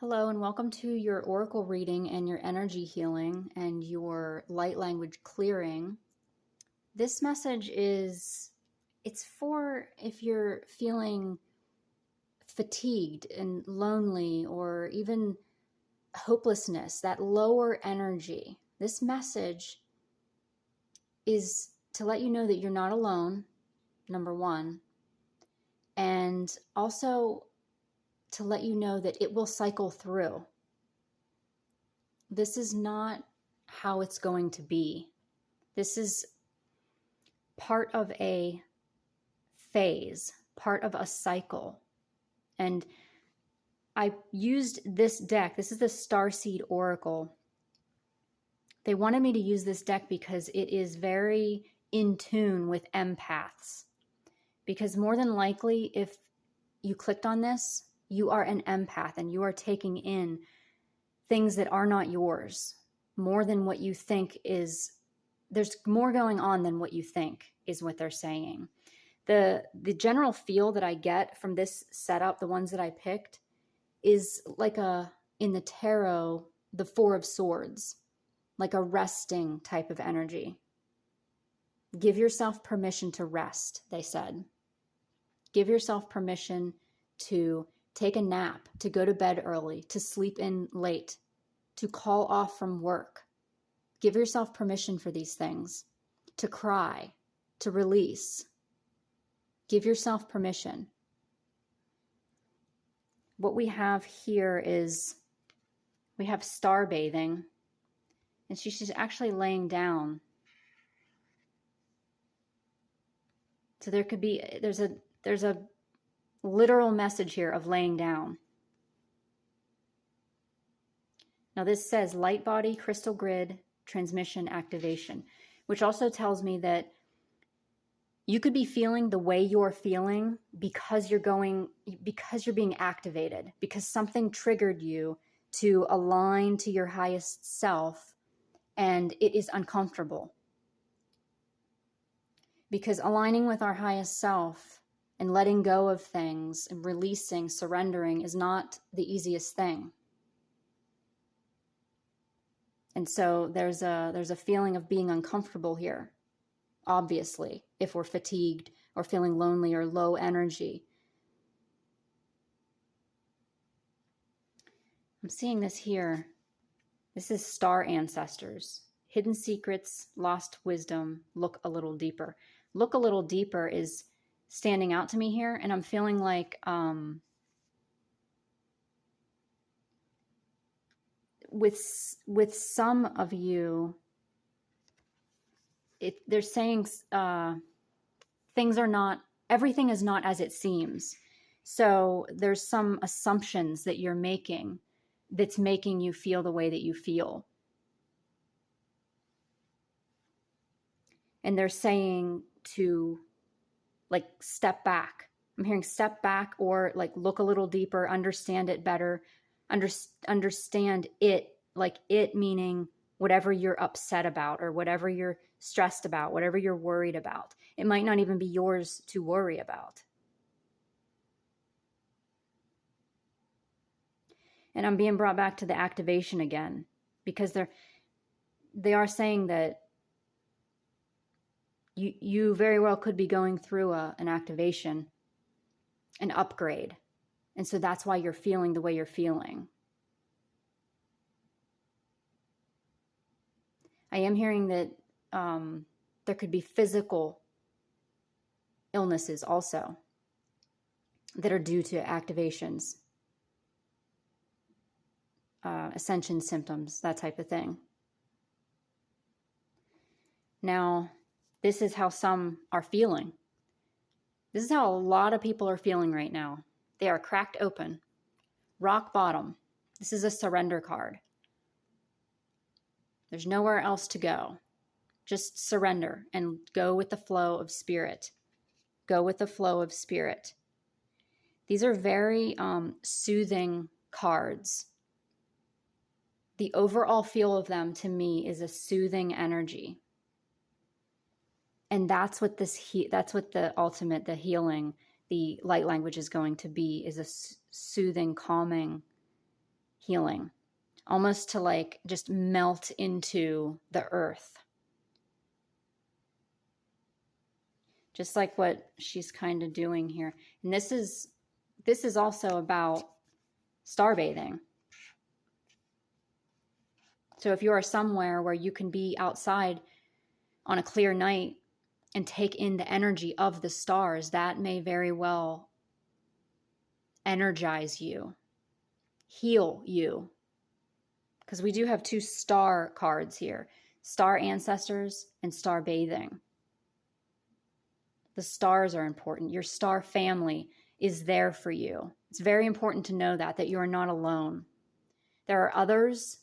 Hello, and welcome to your oracle reading and your energy healing and your light language clearing. This message it's for if you're feeling fatigued and lonely or even hopelessness, that lower energy. This message is to let you know that you're not alone, number one, and also to let you know that it will cycle through. This is not how it's going to be. This is part of a phase, part of a cycle. And I used this deck. This is the Starseed Oracle. They wanted me to use this deck because it is very in tune with empaths. Because more than likely, if you clicked on this, you are an empath and you are taking in things that are not yours, more than what you think is. There's more going on than what you think is what they're saying. The general feel that I get from this setup, the ones that I picked, is like in the tarot, the Four of Swords, like a resting type of energy. Give yourself permission to rest, they said. Give yourself permission to take a nap, to go to bed early, to sleep in late, to call off from work. Give yourself permission for these things, to cry, to release. Give yourself permission. What we have here is we have star bathing, and she's actually laying down. So there's a literal message here of laying down. Now this says light body, crystal grid, transmission, activation, which also tells me that you could be feeling the way you're feeling because you're being activated, because something triggered you to align to your highest self, and it is uncomfortable. Because aligning with our highest self and letting go of things and releasing, surrendering is not the easiest thing. And so there's a feeling of being uncomfortable here, obviously, if we're fatigued or feeling lonely or low energy. I'm seeing this here. This is star ancestors. Hidden secrets, lost wisdom, look a little deeper. Look a little deeper is standing out to me here, and I'm feeling like with some of you, they're saying everything is not as it seems. So there's some assumptions that you're making that's making you feel the way that you feel. And they're saying to like step back. I'm hearing step back, or like look a little deeper, understand it better. Understand it, like it meaning whatever you're upset about or whatever you're stressed about, whatever you're worried about. It might not even be yours to worry about. And I'm being brought back to the activation again, because they are saying that you very well could be going through an activation, an upgrade. And so that's why you're feeling the way you're feeling. I am hearing that there could be physical illnesses also that are due to activations, ascension symptoms, that type of thing. Now, this is how some are feeling. This is how a lot of people are feeling right now. They are cracked open, rock bottom. This is a surrender card. There's nowhere else to go. Just surrender and go with the flow of spirit. Go with the flow of spirit. These are very soothing cards. The overall feel of them to me is a soothing energy. And that's what the ultimate, the healing, the light language is going to be, is a soothing, calming, healing, almost to like just melt into the earth. Just like what she's kind of doing here. And this is also about star bathing. So if you are somewhere where you can be outside on a clear night and take in the energy of the stars, that may very well energize you, heal you. Because we do have 2 star cards here, star ancestors and star bathing. The stars are important. Your star family is there for you. It's very important to know that you are not alone. There are others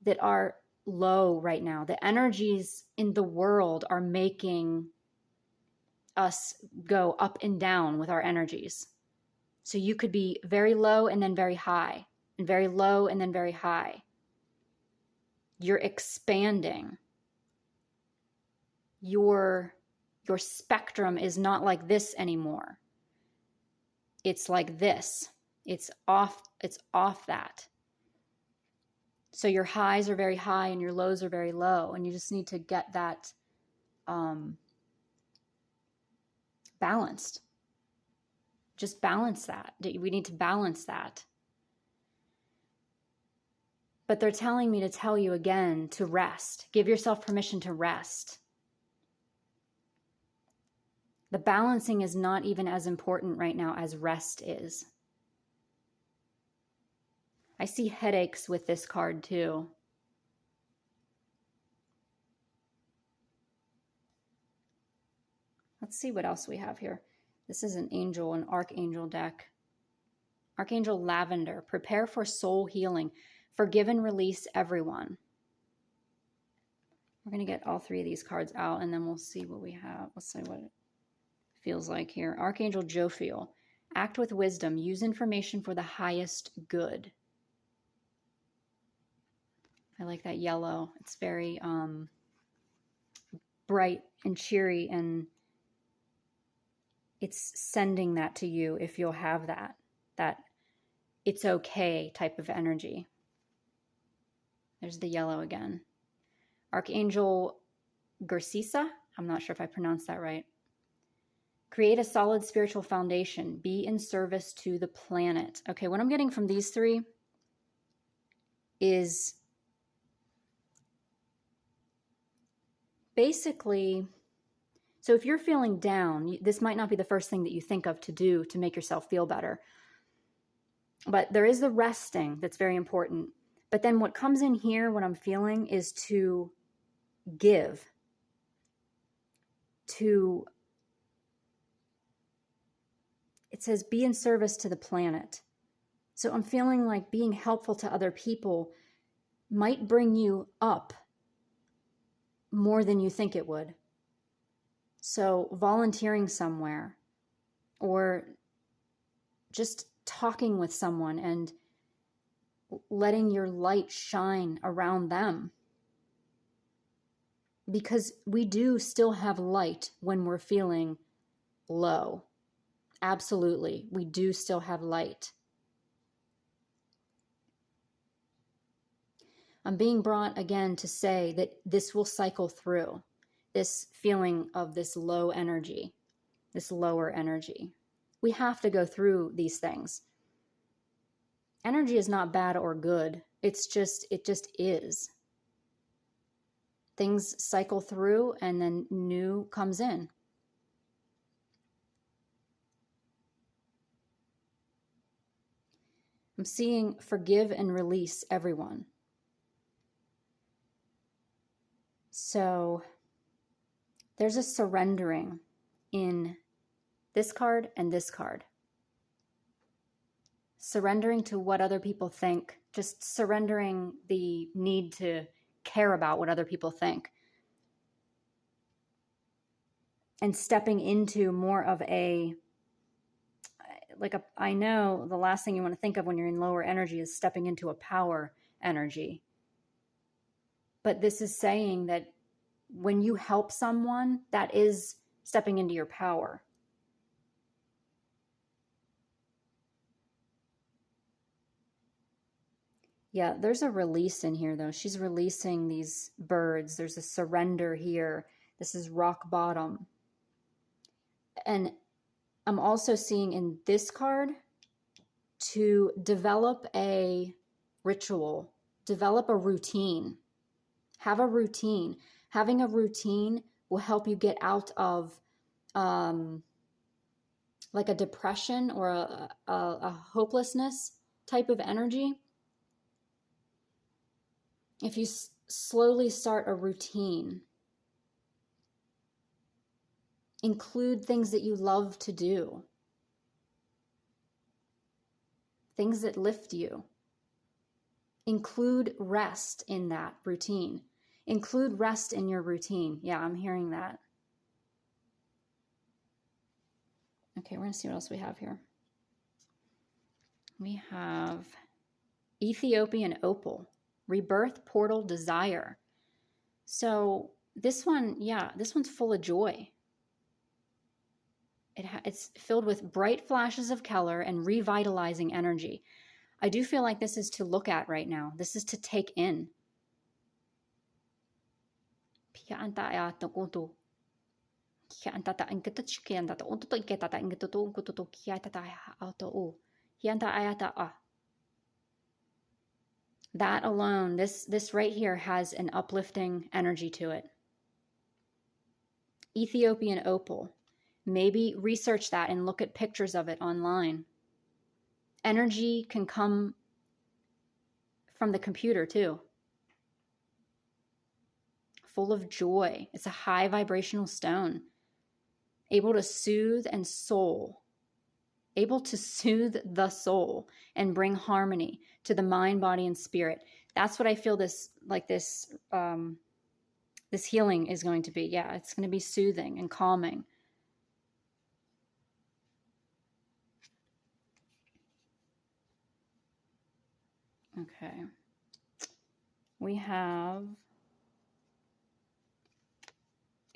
that are low right now. The energies in the world are making us go up and down with our energies. So you could be very low and then very high, and very low and then very high. You're expanding. Your spectrum is not like this anymore. It's like this. It's off that. So your highs are very high and your lows are very low, and you just need to get that balanced. Just balance that. We need to balance that. But they're telling me to tell you again to rest. Give yourself permission to rest. The balancing is not even as important right now as rest is. I see headaches with this card too. Let's see what else we have here. This is an Archangel deck. Archangel Lavender, prepare for soul healing. Forgive and release everyone. We're going to get all 3 of these cards out and then we'll see what we have. Let's see what it feels like here. Archangel Jophiel, act with wisdom. Use information for the highest good. I like that yellow. It's very bright and cheery, and it's sending that to you if you'll have that it's okay type of energy. There's the yellow again. Archangel Gersisa, I'm not sure if I pronounced that right. Create a solid spiritual foundation. Be in service to the planet. Okay, what I'm getting from these 3 is basically, so if you're feeling down, this might not be the first thing that you think of to do to make yourself feel better. But there is the resting that's very important. But then what comes in here, what I'm feeling, is to give. It says be in service to the planet. So I'm feeling like being helpful to other people might bring you up more than you think it would. So volunteering somewhere, or just talking with someone and letting your light shine around them. Because we do still have light when we're feeling low. Absolutely, we do still have light. I'm being brought again to say that this will cycle through, this feeling of this low energy, this lower energy. We have to go through these things. Energy is not bad or good. It just is. Things cycle through and then new comes in. I'm seeing forgive and release everyone. So there's a surrendering in this card and this card. Surrendering to what other people think, just surrendering the need to care about what other people think. And stepping into more of I know the last thing you want to think of when you're in lower energy is stepping into a power energy. But this is saying that when you help someone, that is stepping into your power. Yeah, there's a release in here, though. She's releasing these birds. There's a surrender here. This is rock bottom. And I'm also seeing in this card to develop a ritual, develop a routine, have a routine. Having a routine will help you get out of like a depression or a hopelessness type of energy. If you slowly start a routine, include things that you love to do, things that lift you. Include rest in that routine. Include rest in your routine. Yeah, I'm hearing that. Okay, we're going to see what else we have here. We have Ethiopian Opal, Rebirth Portal Desire. So this one, yeah, this one's full of joy. It's filled with bright flashes of color and revitalizing energy. I do feel like this is to look at right now. This is to take in. That alone, this right here has an uplifting energy to it. Ethiopian Opal. Maybe research that and look at pictures of it online. Energy can come from the computer too. Full of joy. It's a high vibrational stone. Able to soothe and soul. Able to soothe the soul and bring harmony to the mind, body, and spirit. That's what I feel this healing is going to be. Yeah, it's going to be soothing and calming. Okay. We have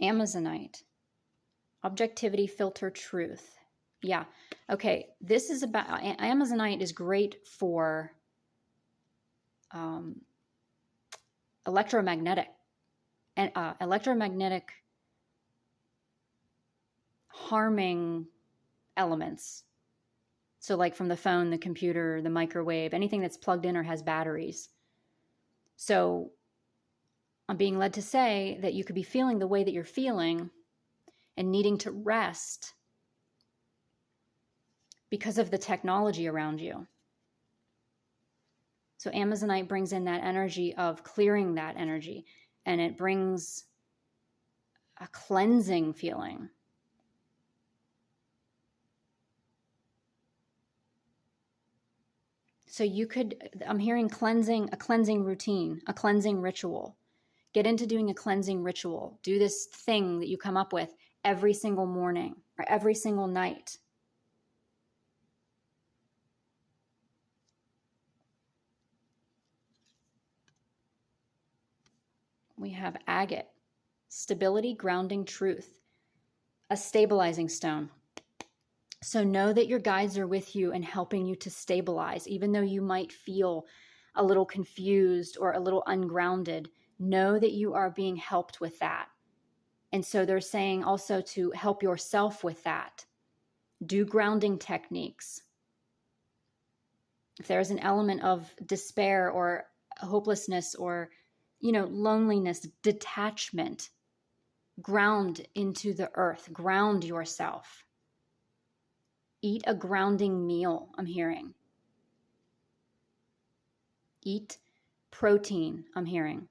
Amazonite. Objectivity, filter, truth. Yeah. Okay. This is about, Amazonite is great for electromagnetic harming elements. So like from the phone, the computer, the microwave, anything that's plugged in or has batteries. So I'm being led to say that you could be feeling the way that you're feeling and needing to rest because of the technology around you. So Amazonite brings in that energy of clearing that energy, and it brings a cleansing feeling. So you could, I'm hearing cleansing, a cleansing routine, a cleansing ritual. Get into doing a cleansing ritual. Do this thing that you come up with every single morning or every single night. We have agate, stability, grounding, truth, a stabilizing stone. So know that your guides are with you and helping you to stabilize, even though you might feel a little confused or a little ungrounded. Know that you are being helped with that. And so they're saying also to help yourself with that. Do grounding techniques. If there's an element of despair or hopelessness or, loneliness, detachment, ground into the earth, ground yourself. Eat a grounding meal, I'm hearing. Eat protein, I'm hearing.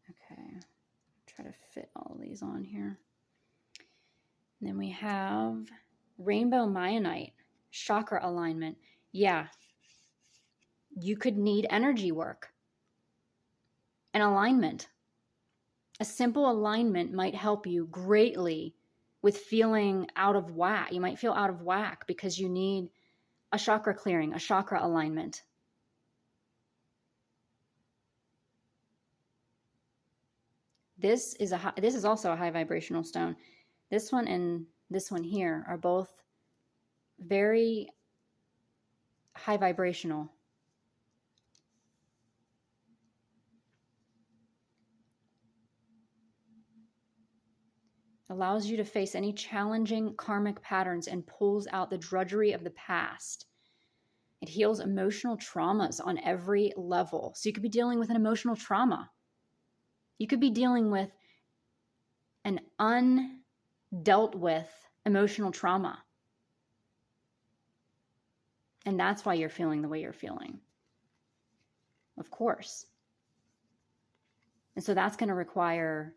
Okay, try to fit all these on here. And then we have rainbow myonite, chakra alignment. Yeah, you could need energy work. An alignment. A simple alignment might help you greatly with feeling out of whack. You might feel out of whack because you need a chakra clearing, a chakra alignment. This is also a high vibrational stone. This one and this one here are both very high vibrational. Allows you to face any challenging karmic patterns and pulls out the drudgery of the past. It heals emotional traumas on every level. So you could be dealing with an emotional trauma. You could be dealing with an undealt with emotional trauma. And that's why you're feeling the way you're feeling. Of course. And so that's going to require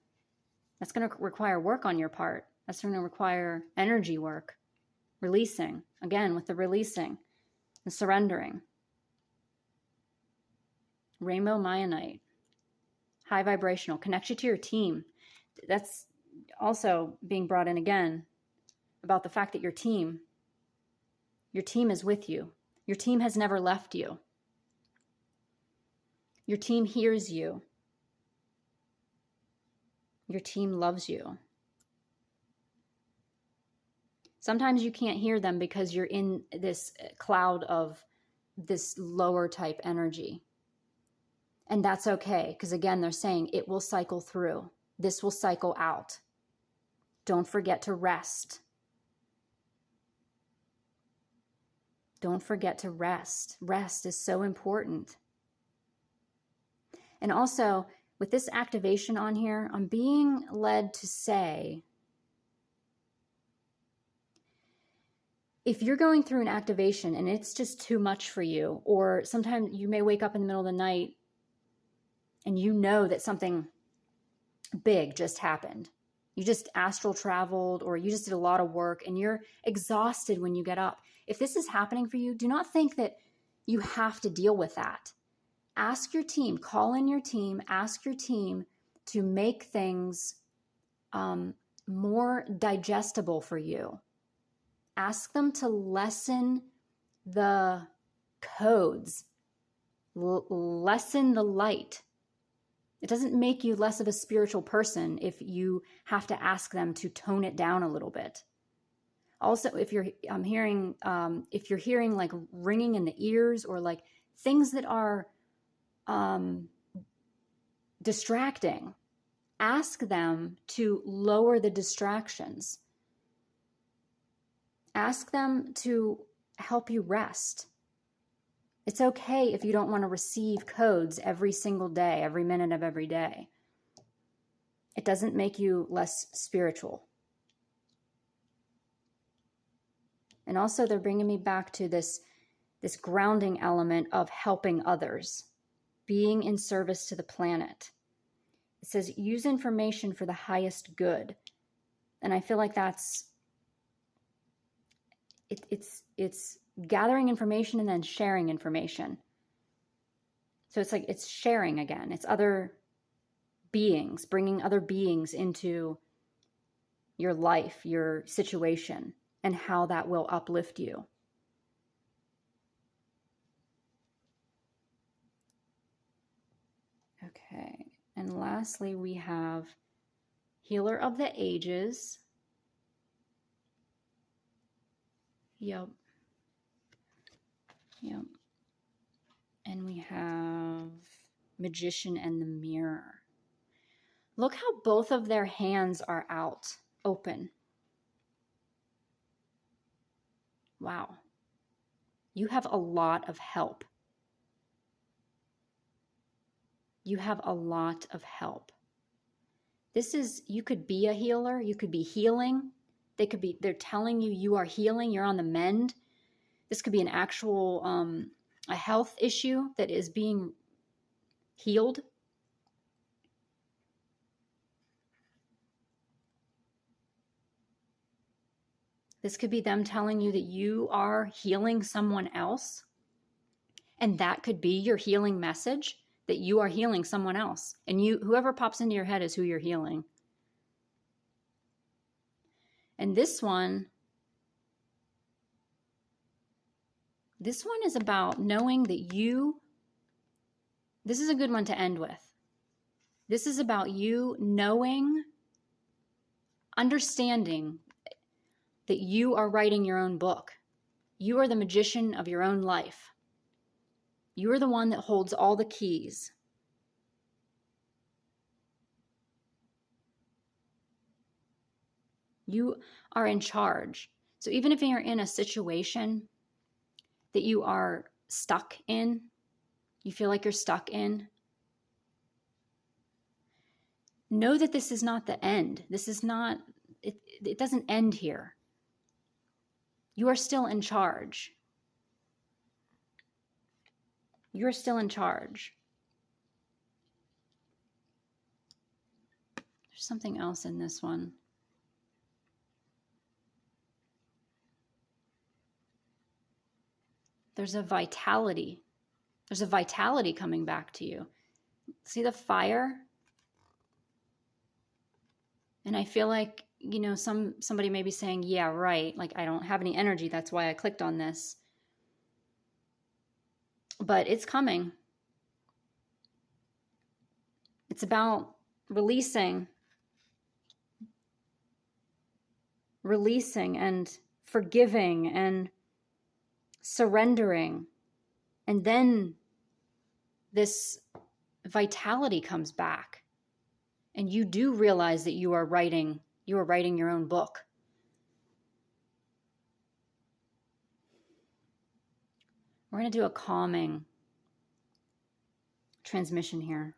work on your part. That's going to require energy work, releasing, again, with the releasing and surrendering. Rainbow Mayanite, high vibrational, connects you to your team. That's also being brought in again about the fact that your team is with you. Your team has never left you. Your team hears you. Your team loves you. Sometimes you can't hear them because you're in this cloud of this lower type energy. And that's okay, because again, they're saying it will cycle through. This will cycle out. Don't forget to rest. Don't forget to rest. Rest is so important. And also, with this activation on here, I'm being led to say, if you're going through an activation and it's just too much for you, or sometimes you may wake up in the middle of the night and you know that something big just happened. You just astral traveled, or you just did a lot of work and you're exhausted when you get up. If this is happening for you, do not think that you have to deal with that. Ask your team, call in your team, ask your team to make things more digestible for you. Ask them to lessen the codes, lessen the light. It doesn't make you less of a spiritual person if you have to ask them to tone it down a little bit. Also, if you're hearing like ringing in the ears, or like things that are distracting, ask them to lower the distractions. Ask them to help you rest. It's okay if you don't want to receive codes every single day, every minute of every day. It doesn't make you less spiritual. And also, they're bringing me back to this grounding element of helping others, being in service to the planet. It says, use information for the highest good. And I feel like it's gathering information and then sharing information. So it's like, it's sharing again. It's other beings, bringing other beings into your life, your situation, and how that will uplift you. Okay. And lastly, we have Healer of the Ages. Yep. And we have Magician and the Mirror. Look how both of their hands are out, open. Wow. You have a lot of help. You have a lot of help. You could be a healer. You could be healing. They're telling you you are healing. You're on the mend. This could be an actual, a health issue that is being healed. This could be them telling you that you are healing someone else. And that could be your healing message, that you are healing someone else. And whoever pops into your head is who you're healing. And this one is about knowing that this is a good one to end with. This is about you knowing, understanding that you are writing your own book. You are the magician of your own life. You are the one that holds all the keys. You are in charge. So even if you're in a situation that you are stuck in, you feel like you're stuck in, know that this is not the end. This is not, it doesn't end here. You are still in charge. You're still in charge. There's something else in this one. There's a vitality. There's a vitality coming back to you. See the fire? And I feel like, you know, somebody may be saying, yeah, right. Like, I don't have any energy. That's why I clicked on this. But it's coming. It's about releasing and forgiving and surrendering. And then this vitality comes back. And you do realize that you are writing your own book. We're going to do a calming transmission here.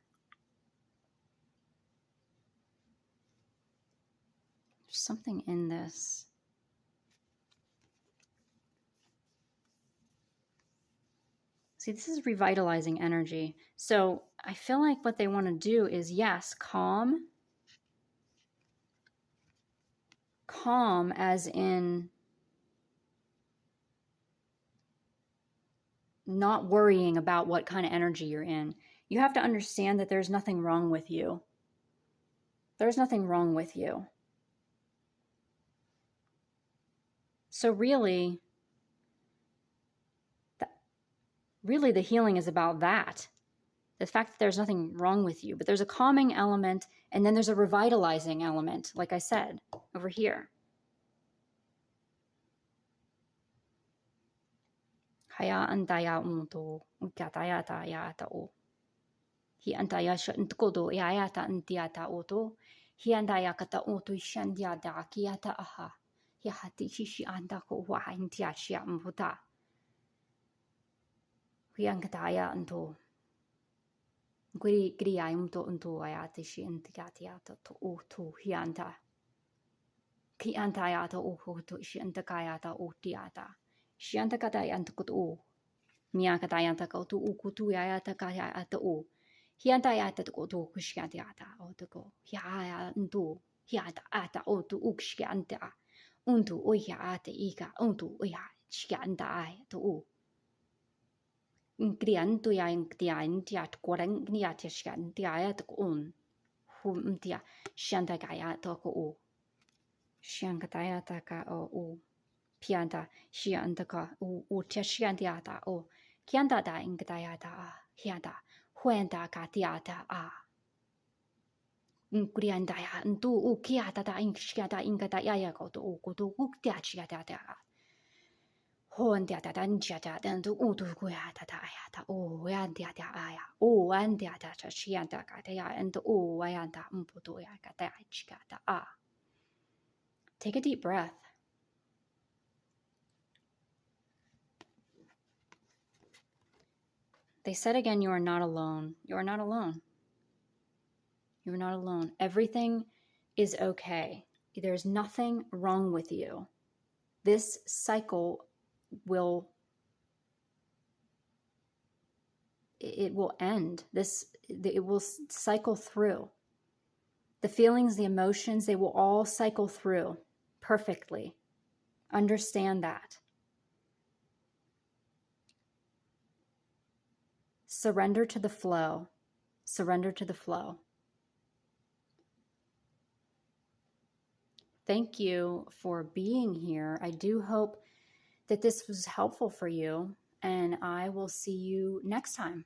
There's something in this. See, this is revitalizing energy. So I feel like what they want to do is, yes, calm. Calm as in not worrying about what kind of energy you're in. You have to understand that there's nothing wrong with you. There's nothing wrong with you. So really the healing is about that. The fact that there's nothing wrong with you, but there's a calming element, and then there's a revitalizing element, like I said, over here. Hayaan daya unto ukataya daya o. Hi antaya shantkodo yayata antiata oto. Hi andaya kata oto shandia da kiata aha. Hi hati shishi andako wa intia shia mbuta. Hi ankataya anto. Gri ayumto unto ayati shi antiata to oto hi anta. Ki antayata o to shi antakayata o tiata. Shianta kata yantakut o. Miakata yantaka to ukutu yayata kaya at o. Hianta yata to go to Kushkadiata or to go. Hiaya unto Hiata ata o to Ukshkanta. Unto Oya ata ika unto Oya Shkanda I to o. Ingrianto ya intiat Korangniat Shkandiat on. Whom dia Shanta Gayata o. Shankatayataka o. Pianta, Shiantaka, O Tashiantiata, O Kianta da Ingdayata, Hianta, Huenta Gatiata, Ingriandaya, and do Ukiata da Inkshata Ingatayako to Ukoto Uktiachiata, Hondiata Danjata, and to Utukuata Ayata, O Yandiata Aya, O Andiata Shianta Gatea, and O Ayanta Umputoya Gatachata. Take a deep breath. They said again, you are not alone. You are not alone. You are not alone. Everything is okay. There's nothing wrong with you. This cycle will end. It will cycle through. The feelings, the emotions, they will all cycle through perfectly. Understand that. Surrender to the flow. Surrender to the flow. Thank you for being here. I do hope that this was helpful for you, and I will see you next time.